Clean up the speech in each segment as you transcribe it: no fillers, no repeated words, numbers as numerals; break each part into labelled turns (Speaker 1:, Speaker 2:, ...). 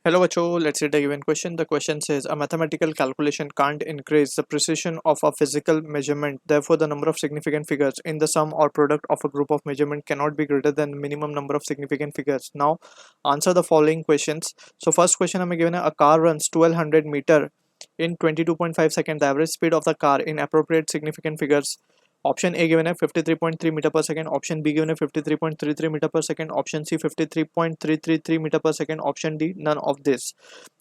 Speaker 1: Hello, Bacho. Let's read a given question. The question says a mathematical calculation can't increase the precision of a physical measurement. Therefore, the number of significant figures in the sum or product of a group of measurement cannot be greater than minimum number of significant figures. Now, answer the following questions. So, first question हमें given है a car runs 1200 meter in 22.5 seconds. The average speed of the car in appropriate significant figures. Option A given है 53.3 metre per second, option be given है 53.33 metre per second, option C 53.333 metre per second, option D none of this.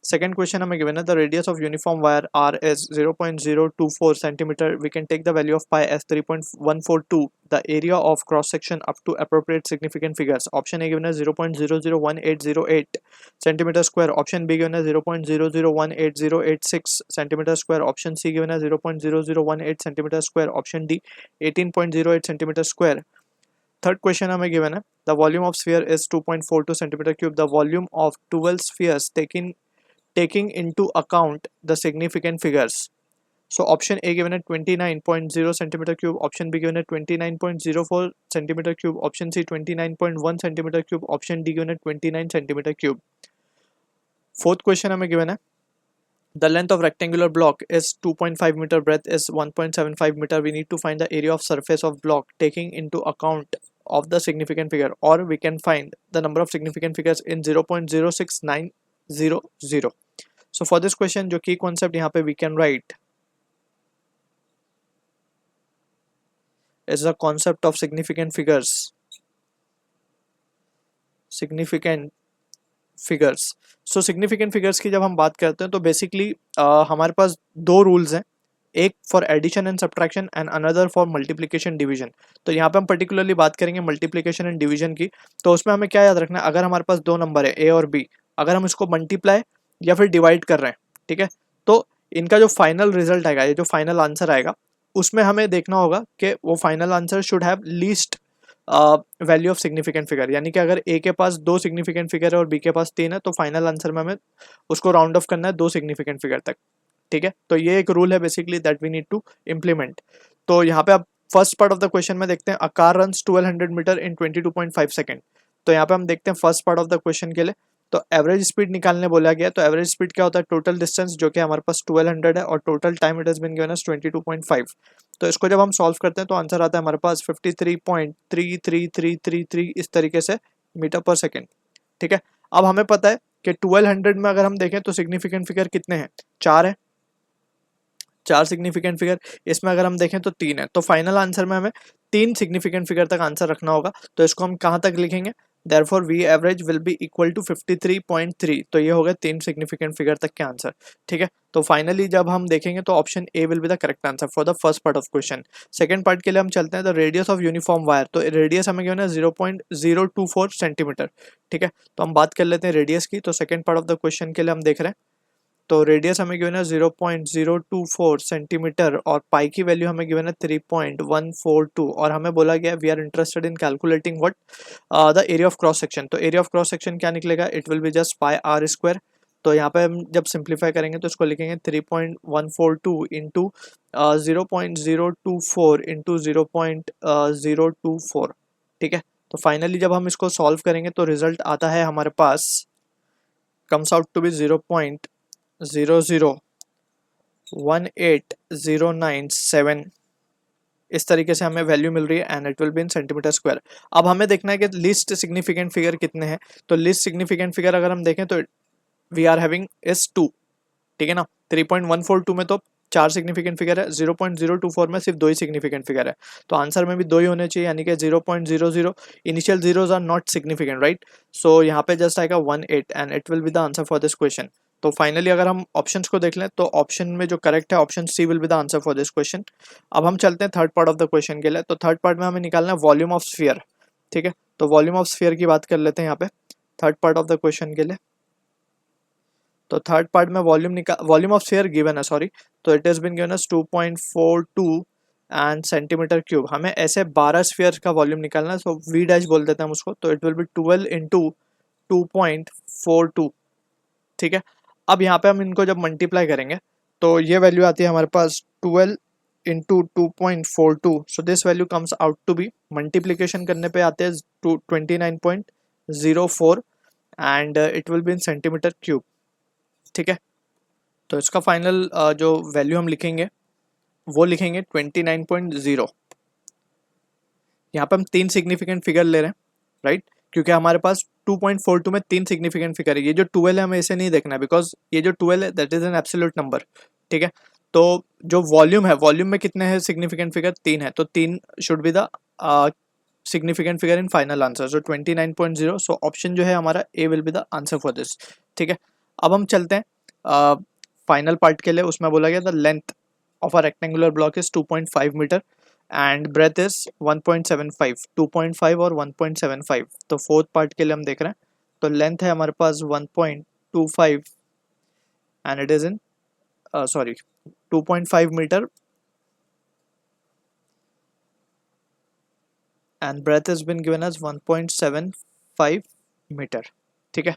Speaker 1: Second question हमें given है the radius of uniform wire R is 0.024 centimeter. We can take the value of pi as 3.142. The area of cross section up to appropriate significant figures. Option A given है 0.001808 centimeter square. Option B given है 0.001808 centimeter square. Option C given है 0.0018 centimeter square. Option D 18.08 centimeter square. Third question हमें given है the volume of sphere is 2.42 centimeter cube. The volume of 12 spheres taking into account the significant figures. So option A given at 29.0 centimeter cube, option B given at 29.04 centimeter cube, option C 29.1 centimeter cube, option D given at 29 centimeter cube. Fourth question हमें given है the length of rectangular block is 2.5 meter, breadth is 1.75 meter. We need to find the area of surface of block taking into account of the significant figure, or we can find the number of significant figures in 0.06900. So for this question जो key concept यहाँ पे we can write is the concept of significant figures. So significant figures की जब हम बात करते हैं तो बेसिकली हमारे पास दो रूल्स हैं, एक for addition and subtraction and another for multiplication division. तो यहाँ पे हम पर्टिकुलरली बात करेंगे मल्टीप्लिकेशन एंड डिवीजन की. तो उसमें हमें क्या याद रखना है, अगर हमारे पास दो नंबर है ए और बी, अगर हम इसको मल्टीप्लाई या फिर डिवाइड कर रहे हैं, ठीक है, तो इनका जो फाइनल रिजल्ट आएगा, ये जो फाइनल आंसर आएगा, उसमें हमें देखना होगा कि वो final answer should have least value of significant figure. यानी कि अगर ए के पास दो सिग्निफिकेंट फिगर है और बी के पास तीन है, तो फाइनल आंसर में हमें उसको राउंड ऑफ करना है दो सिग्निफिकेंट फिगर तक. ठीक है, तो ये एक रूल है basically that we need to implement. तो यहाँ पे आप first part of the question में देखते हैं a car runs 1200 metre in 22.5 second. तो यहाँ पे हम देखते हैं first part of the question के लिए तो एवरेज स्पीड निकालने बोला गया. तो एवरेज स्पीड क्या होता है, टोटल डिस्टेंस जो कि हमारे पास 1200 है और total time it has been given us 22.5. तो इसको जब हम सॉल्व करते हैं तो आंसर आता है हमारे पास 53.33333 इस तरीके से मीटर पर सेकेंड. ठीक है, अब हमें पता है कि 1200 में अगर हम देखें तो सिग्निफिकेंट फिगर कितने हैं, चार है, चार सिग्निफिकेंट फिगर. इसमें अगर हम देखें तो तीन है, तो फाइनल आंसर में हमें तीन सिग्निफिकेंट फिगर तक आंसर रखना होगा. तो इसको हम कहाँ तक लिखेंगे, therefore we average will be equal to 53.3. तो ये हो गए तीन सिग्निफिकेंट फिगर तक के आंसर. ठीक है, तो फाइनली जब हम देखेंगे तो option A will be the correct answer for the first part of question. Second part के लिए हम चलते हैं the radius of uniform wire. तो रेडियस हमें गिवन है 0.024 सेंटीमीटर. ठीक है, तो हम बात कर लेते हैं रेडियस की. तो second part of the question के लिए हम देख रहे हैं तो रेडियस हमें गिवन है 0.024 सेंटीमीटर और पाई की वैल्यू हमें गिवन है 3.142. और हमें बोला गया we are interested in calculating what the area of cross section. तो एरिया ऑफ क्रॉस सेक्शन क्या निकलेगा, it will be just pi r square. तो यहाँ पे हम जब सिंप्लीफाई करेंगे तो इसको लिखेंगे 3.142 इंटू 0.024 इंटू 0.024. ठीक है, तो फाइनली जब हम इसको सॉल्व करेंगे तो रिजल्ट आता है हमारे पास कम्स आउट टू बी 0.0018097. इस तरीके से हमें वैल्यू मिल रही है and it will be in centimetre square. अब हमें देखना है कि लीस्ट सिग्निफिकेंट फिगर कितने हैं. तो लीस्ट सिग्निफिकेंट फिगर अगर हम देखें तो वी आर हैविंग इज 2. ठीक है ना, 3.142 में तो चार सिग्निफिकेंट फिगर है, 0.024 में सिर्फ दो ही सिग्निफिकेंट फिगर है. तो आंसर में भी दो ही होने चाहिए, यानी कि 0.00 initial zeros are not significant, right. So यहाँ पे जस्ट आएगा 18 and it will be the answer for this question. तो फाइनली अगर हम ऑप्शंस को देख लें तो ऑप्शन में जो करेक्ट है option C will be the answer for this question. अब हम चलते हैं third part of the question के लिए. तो थर्ड पार्ट में हमें निकालना है वॉल्यूम ऑफ स्फीयर. ठीक है, तो वॉल्यूम ऑफ स्फीयर की बात कर लेते हैं यहाँ पे third part of the question के लिए. तो थर्ड पार्ट में वॉल्यूम ऑफ स्फीयर गिवन है, सॉरी. तो it has been given as 2.42 and centimetre cube. हमें ऐसे 12 स्फीयर का वॉल्यूम निकालना है. सो वी डैश बोल देते हैं हम उसको. तो इट विल बी 12 इंटू 2.42. ठीक है, अब यहाँ पे हम इनको जब मल्टीप्लाई करेंगे तो ये वैल्यू आती है हमारे पास 12 into 2.42. So this value comes out to be, multiplication करने पे आते हैं 29.04 and it will be in centimetre cube. ठीक है। तो इसका फाइनल जो वैल्यू हम लिखेंगे वो लिखेंगे 29.0। यहाँ पे हम 3 सिग्निफिकेंट फिगर ले रहे हैं, राइट, क्योंकि हमारे पास 2.42 में 3 सिग्निफिकेंट फिगर है। ये जो 12 है हमें इसे नहीं देखना है, बिकॉज ये जो 12 है that is an absolute number, ठीक है। तो जो वॉल्यूम है, वॉल्यूम में कितने हैं सिग्निफिकेंट फिगर, 3 है, तो 3 should be the significant figure in final answer, so 29.0। So option जो है हमारा A will be the answer for this, ठीक है। अब हम चलते हैं फाइनल पार्ट के लिए। उसमें बोला गया the length of a rectangular block is 2.5 metre and breadth is 1.75, 2.5 और 1.75। तो फोर्थ पार्ट के लिए हम देख रहे हैं, तो लेंथ है हमारे पास 1.25 and it is in sorry 2.5 metre and breadth is been given as 1.75 metre, ठीक है।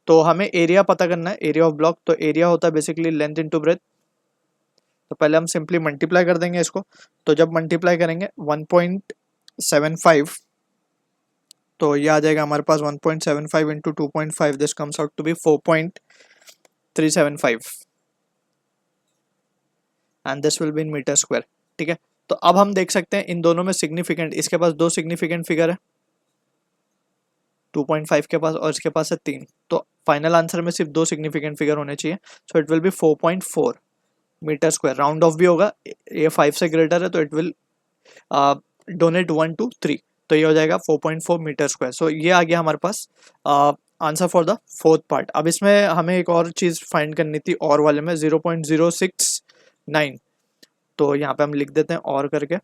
Speaker 1: तो हमें एरिया पता करना है, एरिया ऑफ ब्लॉक। तो एरिया होता है बेसिकली लेंथ इनटू ब्रेथ। तो पहले हम सिंपली मल्टीप्लाई कर देंगे इसको। तो जब मल्टीप्लाई करेंगे 1.75, तो ये आ जाएगा हमारे पास 1.75 into 2.5, this comes out to be 4.375 and this will be in metre square, ठीक है। तो अब हम देख सकते हैं इन दोनों में सिग्निफिकेंट, इसके पास 2 सिग्निफिकेंट फिगर है 2.5 के पास और इसके पास है 3, तो फाइनल आंसर में सिर्फ 2 सिग्निफिकेंट फिगर होने चाहिए। So it will be 4.4 metre square. Round off भी होगा, ये 5 से ग्रेटर है तो इट विल डोनेट 1 to 3, तो ये हो जाएगा 4.4 मीटर स्क्वायर। सो ये आ गया हमारे पास answer for the fourth part. अब इसमें हमें एक और चीज़ फाइंड करनी थी, और वाले में 0.069, तो यहाँ पे हम लिख देते हैं और करके,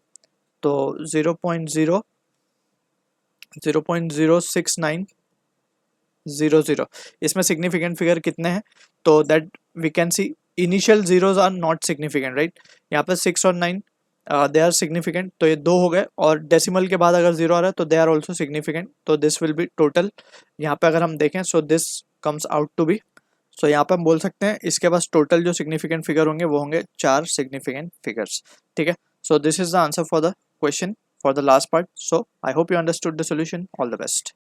Speaker 1: तो 0.06900, इसमें सिग्निफिकेंट फिगर कितने हैं, तो that we can see initial zeros are not significant, right. यहाँ पे 6 और 9 दे आर सिग्निफिकेंट, तो ये 2 हो गए, और डेसिमल के बाद अगर 0 आ रहा है तो दे आर ऑल्सो सिग्निफिकेंट, तो दिस विल बी टोटल। यहाँ पे अगर हम देखें, so this comes out to be, so यहाँ पे हम बोल सकते हैं इसके पास टोटल जो सिग्निफिकेंट फिगर होंगे वो होंगे 4 सिग्निफिकेंट फिगर्स, ठीक है। So this is the answer for the question for the last part. So I hope you understood the solution. All the best.